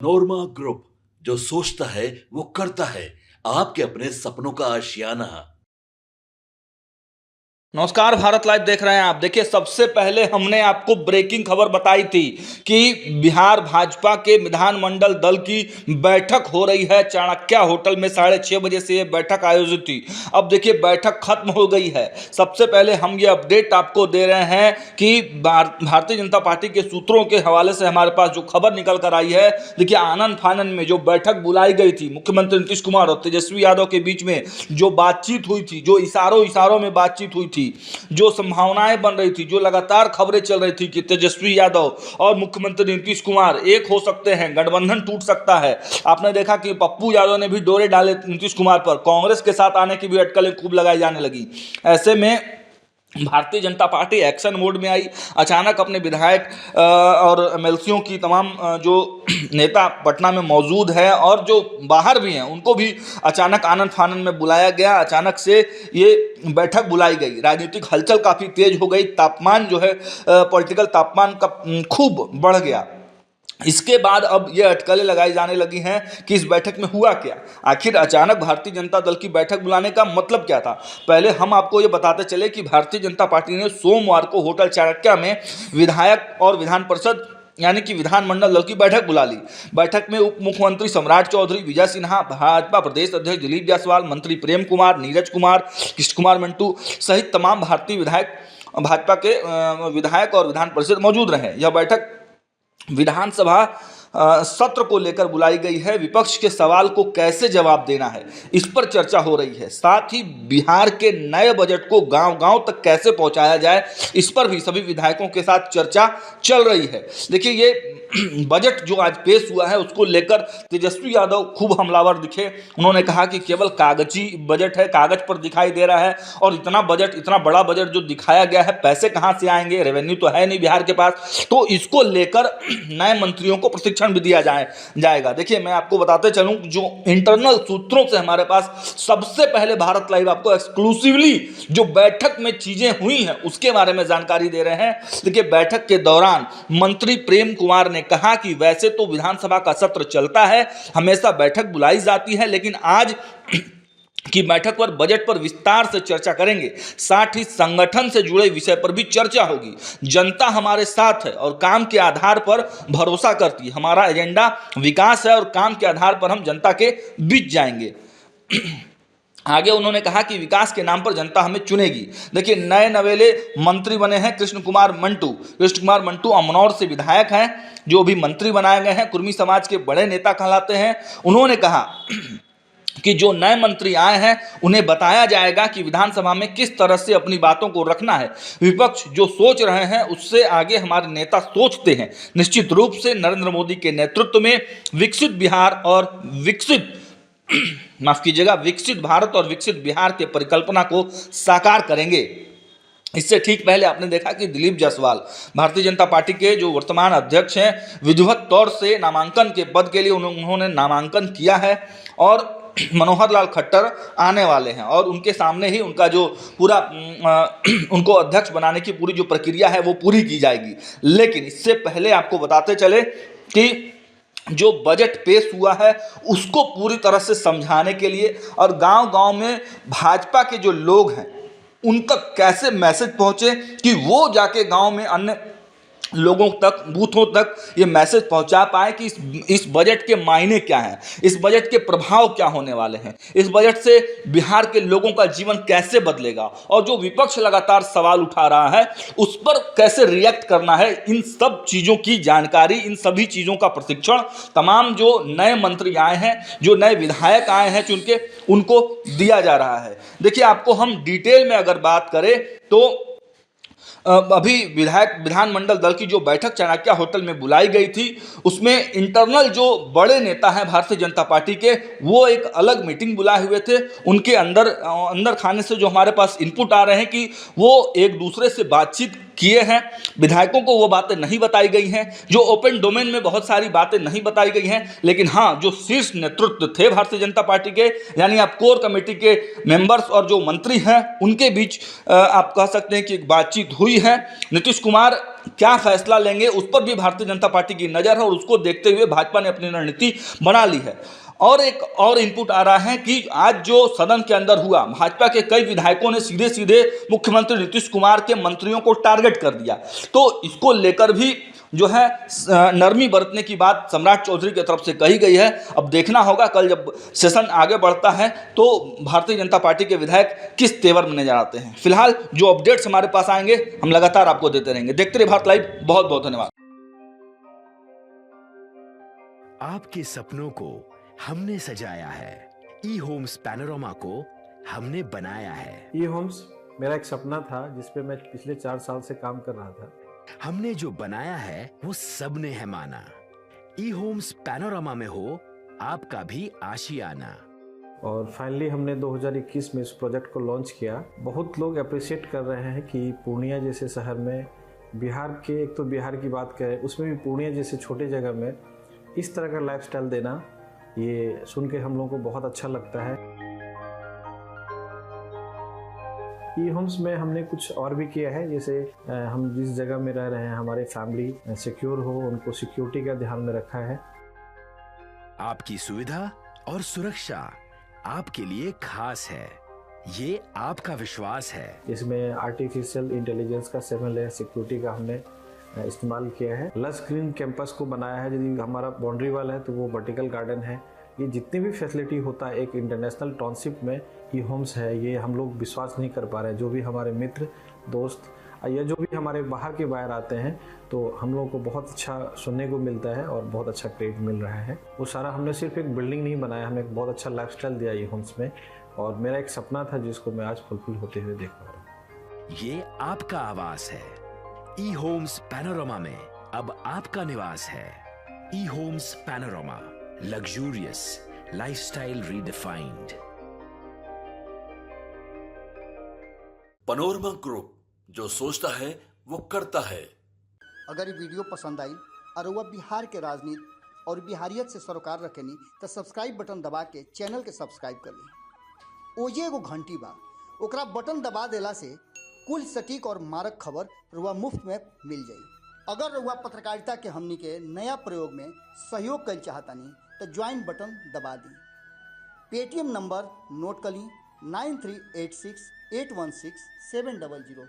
नोरमा group, जो सोचता है वो करता है। आपके अपने सपनों का आशियाना। नमस्कार, भारत लाइव देख रहे हैं आप। देखिए, सबसे पहले हमने आपको ब्रेकिंग खबर बताई थी कि बिहार भाजपा के विधानमंडल दल की बैठक हो रही है चाणक्य होटल में। 6:30 बजे से ये बैठक आयोजित थी। अब देखिए, बैठक खत्म हो गई है। सबसे पहले हम ये अपडेट आपको दे रहे हैं कि भारतीय जनता पार्टी के सूत्रों के हवाले से हमारे पास जो खबर निकल कर आई है। देखिए, आनन फानन में जो बैठक बुलाई गई थी मुख्यमंत्री नीतीश कुमार और तेजस्वी यादव के बीच में, जो बातचीत हुई थी, जो इशारों में बातचीत हुई थी, जो संभावनाएं बन रही थी, जो लगातार खबरें चल रही थी कि तेजस्वी यादव और मुख्यमंत्री नीतीश कुमार एक हो सकते हैं, गठबंधन टूट सकता है। आपने देखा कि पप्पू यादव ने भी डोरे डाले नीतीश कुमार पर, कांग्रेस के साथ आने की भी अटकलें खूब लगाई जाने लगी। ऐसे में Bharatiya Janata party action mode में आई। अचानक अपने विधायक और एमएलसीओं की तमाम जो नेता पटना में मौजूद है और जो बाहर भी हैं, उनको भी अचानक आनन फानन में बुलाया गया। अचानक से ये बैठक बुलाई गई। राजनीतिक हलचल काफ़ी तेज हो गई। तापमान जो है, पॉलिटिकल तापमान का खूब बढ़ गया। इसके बाद अब ये अटकलें लगाई जाने लगी हैं कि इस बैठक में हुआ क्या। आखिर अचानक भारतीय जनता दल की बैठक बुलाने का मतलब क्या था। पहले हम आपको ये बताते चले कि भारतीय जनता पार्टी ने सोमवार को होटल चाणक्य में विधायक और विधान परिषद यानी कि विधानमंडल दल की बैठक बुला ली। बैठक में उप मुख्यमंत्री सम्राट चौधरी, विजय सिन्हा, भाजपा प्रदेश अध्यक्ष दिलीप जायसवाल, मंत्री प्रेम कुमार, नीरज कुमार, कृष्ण कुमार मंटू सहित तमाम भारतीय विधायक, भाजपा के विधायक और विधान परिषद मौजूद रहे। यह बैठक विधानसभा सत्र को लेकर बुलाई गई है। विपक्ष के सवाल को कैसे जवाब देना है, इस पर चर्चा हो रही है। साथ ही बिहार के नए बजट को गांव-गांव तक कैसे पहुंचाया जाए, इस पर भी सभी विधायकों के साथ चर्चा चल रही है। देखिए, ये बजट जो आज पेश हुआ है उसको लेकर तेजस्वी यादव खूब हमलावर दिखे। उन्होंने कहा कि केवल कागजी बजट है, कागज पर दिखाई दे रहा है, और इतना बड़ा बजट जो दिखाया गया है, पैसे कहाँ से आएंगे, रेवेन्यू तो है नहीं बिहार के पास। तो इसको लेकर नए मंत्रियों को प्रशिक्षण भी दिया जाएगा। देखिए, मैं आपको बताते चलूं, जो इंटरनल सूत्रों से हमारे पास सबसे पहले भारत लाइव आपको एक्सक्लूसिवली जो बैठक में चीजें हुई हैं उसके बारे में जानकारी दे रहे हैं। देखिए, बैठक के दौरान मंत्री प्रेम कुमार ने कहा कि वैसे तो विधानसभा का सत्र चलता है, हमेशा बैठक बुलाई जाती है, लेकिन आज की बैठक पर बजट पर विस्तार से चर्चा करेंगे। साथ ही संगठन से जुड़े विषय पर भी चर्चा होगी। जनता हमारे साथ है और काम के आधार पर भरोसा करती है। हमारा एजेंडा विकास है और काम के आधार पर हम जनता के बीच जाएंगे। आगे उन्होंने कहा कि विकास के नाम पर जनता हमें चुनेगी। देखिए, नए नवेले मंत्री बने हैं कृष्ण कुमार मंटू अमनौर से विधायक हैं, जो भी मंत्री बनाए गए हैं, कुर्मी समाज के बड़े नेता कहलाते हैं। उन्होंने कहा कि जो नए मंत्री आए हैं उन्हें बताया जाएगा कि विधानसभा में किस तरह से अपनी बातों को रखना है। विपक्ष जो सोच रहे हैं उससे आगे हमारे नेता सोचते हैं। निश्चित रूप से नरेंद्र मोदी के नेतृत्व में विकसित बिहार और विकसित भारत और विकसित बिहार के परिकल्पना को साकार करेंगे। इससे ठीक पहले आपने देखा कि दिलीप जायसवाल, भारतीय जनता पार्टी के जो वर्तमान अध्यक्ष हैं, विधिवत तौर से नामांकन के पद के लिए उन्होंने नामांकन किया है और मनोहर लाल खट्टर आने वाले हैं और उनके सामने ही उनका जो पूरा उनको अध्यक्ष बनाने की पूरी जो प्रक्रिया है वो पूरी की जाएगी। लेकिन इससे पहले आपको बताते चले कि जो बजट पेश हुआ है उसको पूरी तरह से समझाने के लिए और गांव-गांव में भाजपा के जो लोग हैं उन तक कैसे मैसेज पहुंचे कि वो जाके गांव में अन्य लोगों तक, बूथों तक ये मैसेज पहुंचा पाए कि इस बजट के मायने क्या हैं, इस बजट के प्रभाव क्या होने वाले हैं, इस बजट से बिहार के लोगों का जीवन कैसे बदलेगा और जो विपक्ष लगातार सवाल उठा रहा है उस पर कैसे रिएक्ट करना है। इन सब चीज़ों की जानकारी, इन सभी चीज़ों का प्रशिक्षण तमाम जो नए मंत्री आए हैं, जो नए विधायक आए हैं चुनके, उनको दिया जा रहा है। देखिए, आपको हम डिटेल में अगर बात करें तो अभी विधानमंडल दल की जो बैठक चाणक्य होटल में बुलाई गई थी उसमें इंटरनल जो बड़े नेता हैं भारतीय जनता पार्टी के, वो एक अलग मीटिंग बुलाए हुए थे। उनके अंदर खाने से जो हमारे पास इनपुट आ रहे हैं कि वो एक दूसरे से बातचीत किए हैं। विधायकों को वो बातें नहीं बताई गई हैं, जो ओपन डोमेन में बहुत सारी बातें नहीं बताई गई हैं, लेकिन हाँ, जो शीर्ष नेतृत्व थे भारतीय जनता पार्टी के, यानी आप कोर कमेटी के मेंबर्स और जो मंत्री हैं उनके बीच आप कह सकते हैं कि एक बातचीत हुई है। नीतीश कुमार क्या फैसला लेंगे उस पर भी भारतीय जनता पार्टी की नज़र है और उसको देखते हुए भाजपा ने अपनी रणनीति बना ली है। और एक और इनपुट आ रहा है कि आज जो सदन के अंदर हुआ, भाजपा के कई विधायकों ने सीधे सीधे मुख्यमंत्री नीतीश कुमार के मंत्रियों को टारगेट कर दिया। तो इसको लेकर भी जो है नरमी बरतने की बात सम्राट चौधरी की तरफ से कही गई है। अब देखना होगा कल जब सेशन आगे बढ़ता है तो भारतीय जनता पार्टी के विधायक किस तेवर में नजर आते हैं। फिलहाल जो अपडेट्स हमारे पास आएंगे हम लगातार आपको देते रहेंगे। देखते रहिए भारत लाइव। बहुत बहुत धन्यवाद। आपके सपनों को हमने सजाया है, ई होम्स पैनोरामा को हमने बनाया है। ई होम्स मेरा एक सपना था जिस पे मैं पिछले 4 साल से काम कर रहा था। हमने जो बनाया है वो सबने है माना। ई होम्स पैनोरामा में हो आपका भी आशियाना। और फाइनली हमने 2021 में इस प्रोजेक्ट को लॉन्च किया। बहुत लोग अप्रिशिएट कर रहे हैं कि पूर्णिया जैसे शहर में, बिहार के, एक तो बिहार की बात करें उसमें भी पूर्णिया जैसे छोटे जगह में इस तरह का लाइफस्टाइल देना, ये सुन के हम लोगों को बहुत अच्छा लगता है। ई होम्स में हमने कुछ और भी किया है, जैसे हम जिस जगह में रह रहे हैं हमारी फैमिली सिक्योर हो, उनको सिक्योरिटी का ध्यान में रखा है। आपकी सुविधा और सुरक्षा आपके लिए खास है, ये आपका विश्वास है। इसमें आर्टिफिशियल इंटेलिजेंस का 7 लेयर सिक्योरिटी का हमने इस्तेमाल किया है। लस ग्रीन कैंपस को बनाया है। यदि हमारा बाउंड्री वाल है तो वो वर्टिकल गार्डन है। ये जितनी भी फैसिलिटी होता है एक इंटरनेशनल टाउनशिप में ई होम्स है, ये हम लोग विश्वास नहीं कर पा रहे हैं। जो भी हमारे मित्र दोस्त या जो भी हमारे बाहर के बाहर आते हैं तो हम लोगों को बहुत अच्छा सुनने को मिलता है और बहुत अच्छा क्रेडिट मिल रहा है। वो सारा हमने सिर्फ एक बिल्डिंग नहीं बनाया, हमें एक बहुत अच्छा लाइफस्टाइल दिया ई होम्स में, और मेरा एक सपना था जिसको मैं आज फुलफिल होते हुए देख पा रहा हूँ। ये आपका आवास है। ई होम्स पैनोरामा में अब आपका निवास है। E homes Panorama, luxurious lifestyle redefined. Panorama group, जो सोचता है वो करता है। अगर ये वीडियो पसंद आई और वह बिहार के राजनीति और बिहारियत से सरोकार रखेनी तो सब्सक्राइब बटन दबा के चैनल के सब्सक्राइब कर ली। ओजे एगो घंटी बा, ओकरा बटन दबा देला से कुल सटीक और मारक खबर रुआ मुफ्त में मिल जाई। अगर रुआ पत्रकारिता के हमनी के नया प्रयोग में सहयोग कर चाहतानी तो ज्वाइन बटन दबा दी। पेटीएम नंबर नोट कर ली 9386816700।